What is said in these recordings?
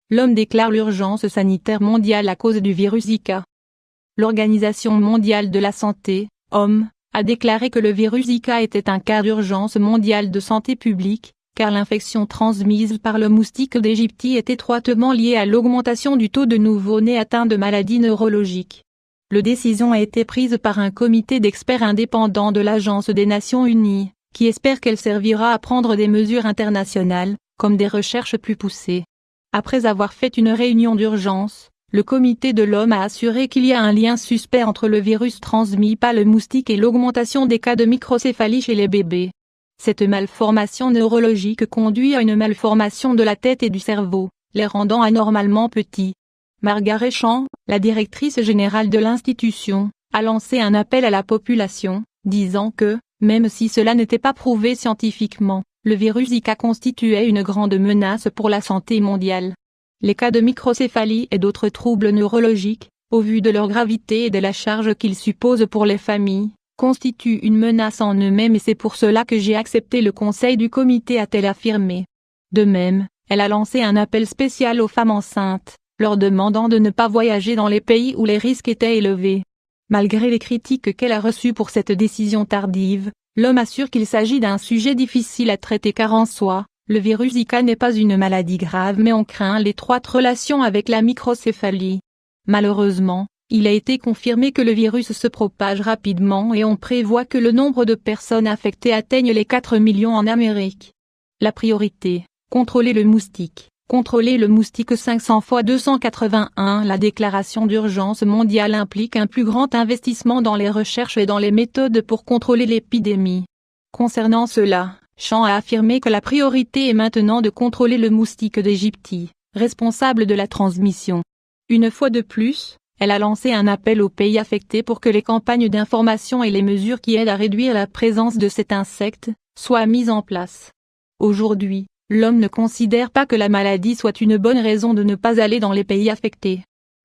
l'OMS déclare l'urgence sanitaire mondiale à cause du virus Zika. L'Organisation mondiale de la santé, OMS, a déclaré que le virus Zika était un cas d'urgence mondiale de santé publique, car l'infection transmise par le moustique d'Égypte est étroitement liée à l'augmentation du taux de nouveau-nés atteints de maladies neurologiques. La décision a été prise par un comité d'experts indépendants de l'Agence des Nations Unies, qui espère qu'elle servira à prendre des mesures internationales, comme des recherches plus poussées. Après avoir fait une réunion d'urgence, le comité de l'OMS a assuré qu'il y a un lien suspect entre le virus transmis par le moustique et l'augmentation des cas de microcéphalie chez les bébés. Cette malformation neurologique conduit à une malformation de la tête et du cerveau, les rendant anormalement petits. Margaret Chan, la directrice générale de l'institution, a lancé un appel à la population, disant que, même si cela n'était pas prouvé scientifiquement, le virus Zika constituait une grande menace pour la santé mondiale. Les cas de microcéphalie et d'autres troubles neurologiques, au vu de leur gravité et de la charge qu'ils supposent pour les familles, constituent une menace en eux-mêmes et c'est pour cela que j'ai accepté le conseil du comité, a-t-elle affirmé. De même, elle a lancé un appel spécial aux femmes enceintes, leur demandant de ne pas voyager dans les pays où les risques étaient élevés. Malgré les critiques qu'elle a reçues pour cette décision tardive, l'OMS assure qu'il s'agit d'un sujet difficile à traiter car en soi, le virus Zika n'est pas une maladie grave mais on craint l'étroite relation avec la microcéphalie. Malheureusement, il a été confirmé que le virus se propage rapidement et on prévoit que le nombre de personnes affectées atteigne les 4 millions en Amérique. La priorité, contrôler le moustique. Contrôler le moustique 500 fois 281. La déclaration d'urgence mondiale implique un plus grand investissement dans les recherches et dans les méthodes pour contrôler l'épidémie. Concernant cela, Chan a affirmé que la priorité est maintenant de contrôler le moustique d'Égypte, responsable de la transmission. Une fois de plus, elle a lancé un appel aux pays affectés pour que les campagnes d'information et les mesures qui aident à réduire la présence de cet insecte soient mises en place. Aujourd'hui, l'OMS ne considère pas que la maladie soit une bonne raison de ne pas aller dans les pays affectés.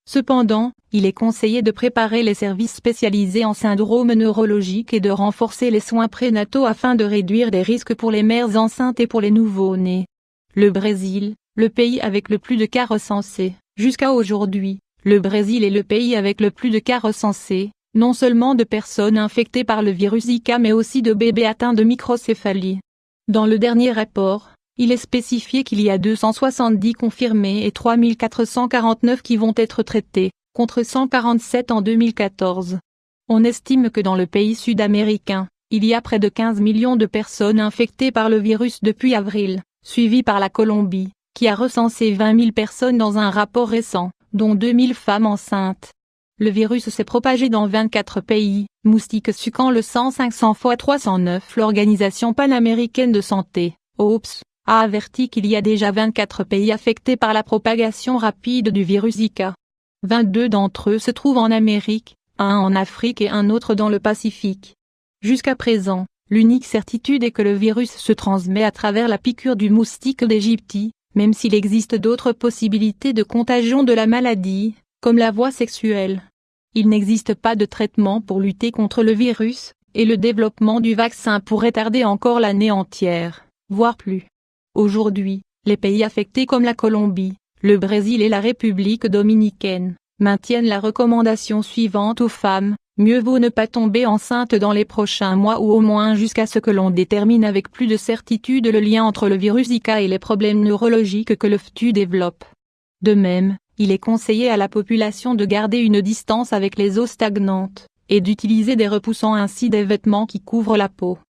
Cependant, il est conseillé de préparer les services spécialisés en syndromes neurologiques et de renforcer les soins prénataux afin de réduire les risques pour les mères enceintes et pour les nouveau-nés. Le Brésil, le pays avec le plus de cas recensés. Jusqu'à aujourd'hui, le Brésil est le pays avec le plus de cas recensés, non seulement de personnes infectées par le virus Zika mais aussi de bébés atteints de microcéphalie. Dans le dernier rapport, il est spécifié qu'il y a 270 confirmés et 3449 qui vont être traités, contre 147 en 2014. On estime que dans le pays sud-américain, il y a près de 15 millions de personnes infectées par le virus depuis avril, suivi par la Colombie, qui a recensé 20 000 personnes dans un rapport récent, dont 2 000 femmes enceintes. Le virus s'est propagé dans 24 pays, moustique succant le 100-500 x 309. L'Organisation panaméricaine de santé, OPS, a averti qu'il y a déjà 24 pays affectés par la propagation rapide du virus Zika. 22 d'entre eux se trouvent en Amérique, un en Afrique et un autre dans le Pacifique. Jusqu'à présent, l'unique certitude est que le virus se transmet à travers la piqûre du moustique d'Égypte, même s'il existe d'autres possibilités de contagion de la maladie, comme la voie sexuelle. Il n'existe pas de traitement pour lutter contre le virus, et le développement du vaccin pourrait tarder encore l'année entière, voire plus. Aujourd'hui, les pays affectés comme la Colombie, le Brésil et la République dominicaine, maintiennent la recommandation suivante aux femmes: mieux vaut ne pas tomber enceinte dans les prochains mois ou au moins jusqu'à ce que l'on détermine avec plus de certitude le lien entre le virus Zika et les problèmes neurologiques que le FTU développe. De même, il est conseillé à la population de garder une distance avec les eaux stagnantes, et d'utiliser des repoussants ainsi des vêtements qui couvrent la peau.